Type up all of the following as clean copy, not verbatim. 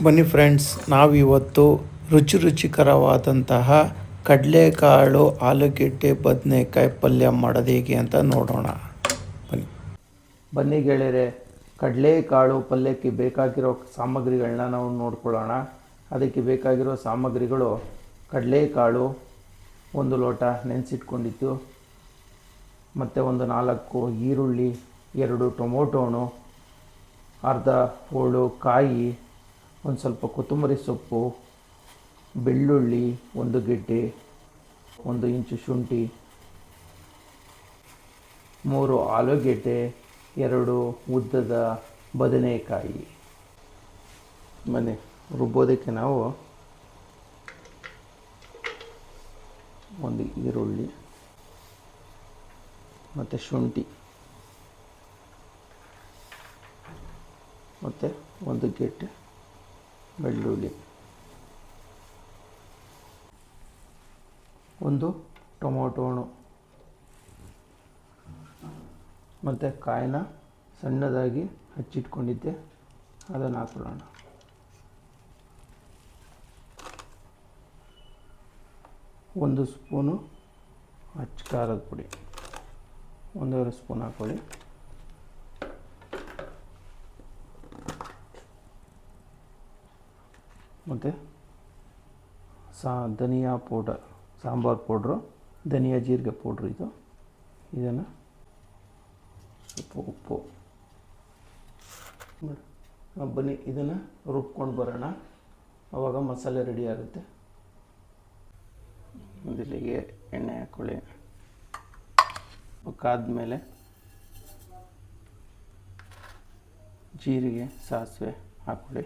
ಬನ್ನಿ ಫ್ರೆಂಡ್ಸ್, ನಾವಿವತ್ತು ರುಚಿಕರವಾದಂತಹ ಕಡಲೆಕಾಳು ಆಲೂಗೆಡ್ಡೆ ಬದನೆಕಾಯಿ ಪಲ್ಯ ಮಾಡೋದು ಹೇಗೆ ಅಂತ ನೋಡೋಣ. ಬನ್ನಿ ಗೆಳೆಯರೆ, ಕಡಲೆಕಾಳು ಪಲ್ಯಕ್ಕೆ ಬೇಕಾಗಿರೋ ಸಾಮಗ್ರಿಗಳನ್ನ ನಾವು ನೋಡ್ಕೊಳ್ಳೋಣ. ಅದಕ್ಕೆ ಬೇಕಾಗಿರೋ ಸಾಮಗ್ರಿಗಳು: ಕಡಲೆಕಾಳು 1 ಲೋಟ ನೆನೆಸಿಟ್ಕೊಂಡಿದ್ದು, ಮತ್ತು ಒಂದು 4 ಈರುಳ್ಳಿ, 2 ಟೊಮೊಟೊ ಹಣ್ಣು, ಅರ್ಧ ಹೋಳು ಕಾಯಿ, ಒಂದು ಸ್ವಲ್ಪ ಕೊತ್ತಂಬರಿ ಸೊಪ್ಪು, ಬೆಳ್ಳುಳ್ಳಿ 1 ಗೆಡ್ಡೆ, 1 ಇಂಚು ಶುಂಠಿ, 3 ಆಲೂಗೆಡ್ಡೆ, 2 ಉದ್ದದ ಬದನೆಕಾಯಿ. ಬನ್ನಿ, ರುಬ್ಬೋದಕ್ಕೆ ನಾವು 1 ಈರುಳ್ಳಿ ಮತ್ತು ಶುಂಠಿ ಮತ್ತು 1 ಗೆಡ್ಡೆ ಬೆಳ್ಳುಳ್ಳಿ, 1 ಟೊಮೊಟೊ ಹಣ್ಣು ಮತ್ತು ಕಾಯಿನ ಸಣ್ಣದಾಗಿ ಹಚ್ಚಿಟ್ಕೊಂಡಿದ್ದೆ, ಅದನ್ನು ಹಾಕೊಳ್ಳೋಣ. ಒಂದು ಸ್ಪೂನು ಅಚ್ಚ ಖಾರದ ಪುಡಿ, 1.5 ಸ್ಪೂನ್ ಹಾಕ್ಕೊಳ್ಳಿ. ಮತ್ತು ಧನಿಯಾ ಪೌಡರ್, ಸಾಂಬಾರು ಪೌಡ್ರು, ಧನಿಯಾ ಜೀರಿಗೆ ಪೌಡ್ರು ಇದನ್ನು ಸ್ವಲ್ಪ ಉಪ್ಪು. ಬನ್ನಿ ಇದನ್ನು ರುಬ್ಕೊಂಡು ಬರೋಣ, ಆವಾಗ ಮಸಾಲೆ ರೆಡಿ ಆಗುತ್ತೆ. ಮೊದಲಿಗೆ ಎಣ್ಣೆ ಹಾಕ್ಕೊಳ್ಳಿ. ಕಾದ್ಮೇಲೆ ಜೀರಿಗೆ, ಸಾಸಿವೆ ಹಾಕ್ಕೊಳ್ಳಿ.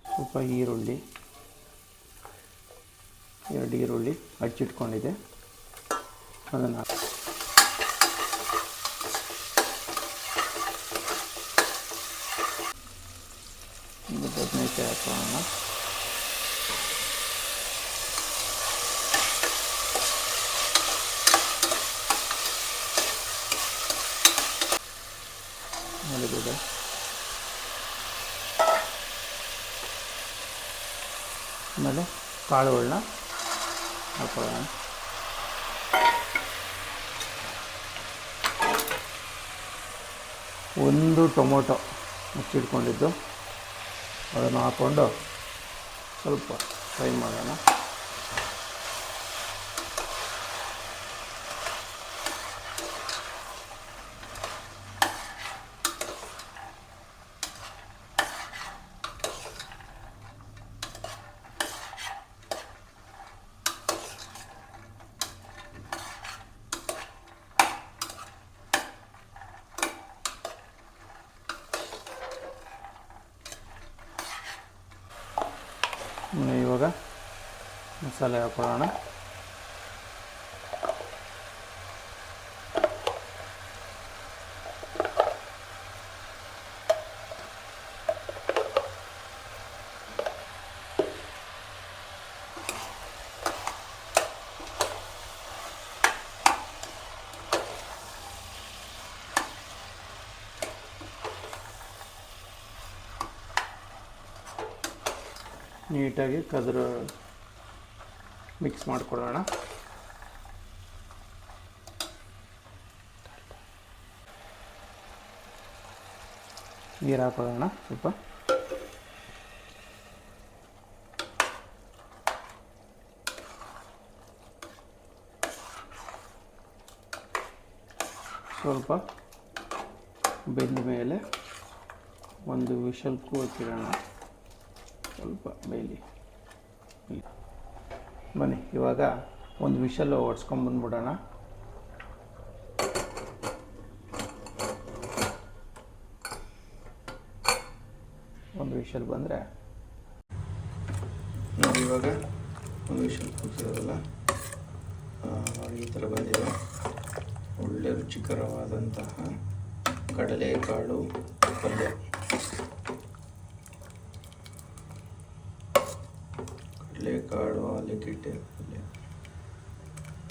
ಸ್ವಲ್ಪ ಈರುಳ್ಳಿ, 2 ಈರುಳ್ಳಿ ಹಚ್ಚಿಟ್ಕೊಂಡಿದೆ, ಅದನ್ನು ಬದನೆಕಾಯಿ ಹಾಕೋಣ. ಆಲೂಗಡ್ಡೆ, ಆಮೇಲೆ ಕಾಳುಗಳನ್ನ ಹಾಕೊಳ್ಳೋಣ. ಒಂದು ಟೊಮೊಟೊ ಮುಚ್ಚಿಟ್ಕೊಂಡಿದ್ದು ಅದನ್ನು ಹಾಕ್ಕೊಂಡು ಸ್ವಲ್ಪ ಫ್ರೈ ಮಾಡೋಣ. ಇವಾಗ ಮಸಾಲೆ ಹಾಕೊಳ್ಳೋಣ. ನೀಟಾಗಿ ಮಿಕ್ಸ್ ಮಾಡಿಕೊಳ್ಳೋಣ. ನೀರು ಹಾಕೊಳ್ಳೋಣ ಸ್ವಲ್ಪ. ಸ್ವಲ್ಪ ಬೆಂದ ಮೇಲೆ 1 ವಿಷಲ್ ಕೂಗಿಡೋಣ. ಸ್ವಲ್ಪ ಬೇಯಲಿ. ಬನ್ನಿ, ಇವಾಗ 1 ವಿಷಲ್ ಹೊಡ್ಸ್ಕೊಂಬಂದ್ಬಿಡೋಣ. ಒಂದು ವಿಷಲ್ ಬಂದರೆ ನೋಡಿ, ಇವಾಗ 1 ವಿಷಲ್ ಕೂಗಿರೋದಲ್ಲ, ಈ ಥರ ಬಂದಿದೆ. ಒಳ್ಳೆ ರುಚಿಕರವಾದಂತಹ ಕಡಲೆಕಾಳು ಪಲ್ಯ. ಕಡಲೆಕಾಳು ಆಲೂಗೆಡ್ಡೆ ಪಲ್ಯ